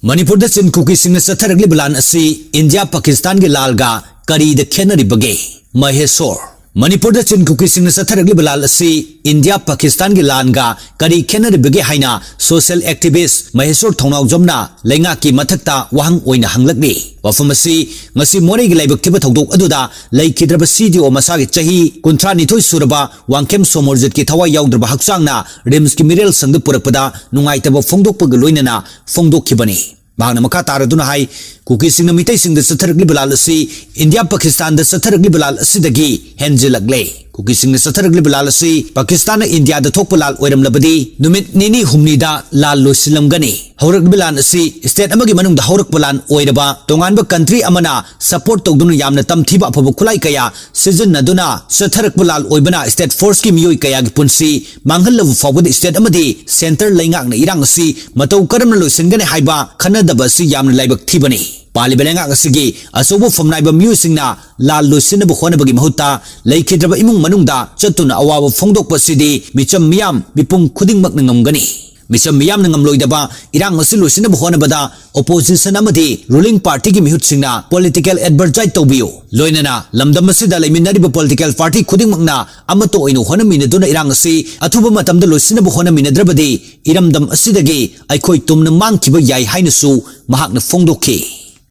Manipur da chin kuki sing satharagli balan asi India Pakistan ge lalga kari da khennaribage Mahesor. Manipur da chin kuki sing satharagli balal asi India Pakistan ge langa kari khennaribage haina social activist Mahesor thongnau jomna lenga ki mathakta wahang oina hanglakni. Wafam asi ngasi more ge laibak thiba thogdok aduda laikhidraba CDO masa ge chahi kunthra nithoi suraba wangkem somorjit ki thawai yaudrba hakchangna rims ki miral sangdu purakpada nungaitaba phongdokpa loinana phongdokhibani. Bahana maka taraduna hai kuki sing mitai sing da satharagli balal asi India Pakistan da satharagli balal asi dagi henjilagle. Kuki sing satharagli balal asi Pakistan India da thokpa lal oiram labadi numit nini humni da lal loisilamgani. Haurak bilan asi state amagi manung da haurak balan oiraba tonganba country amana support togduna yamna tamthiba aphabu khulai kaya season naduna satharak balal oibana state force ki miyoi kaya gi punsi manghal fawbadi state amadi center laingak na irang asi matau karamna loisingane haiba khanadaba asi yamna laibak thibani. Pali belenga asigi asobo famnaiba musingna lal loisina bukhona bagi mahutta laikhidraba imung manungda chatuna awawa phongdokpa sidi micham miyam bipung khudingmak ngamgani. Misam miyam nangam loidaba irang asil loisina bukhona bada opposition amadi ruling party ki mihut singna political advertise tawbiyo. Loinana lamdam asida laiminariba political party khudingmakna amato oinu hona minaduna irang asi athuba matamda loisina bukhona minadrabadi iramdam asidagi aikhoi tumna mangkiba yai hainasu mahakna phongdokhi.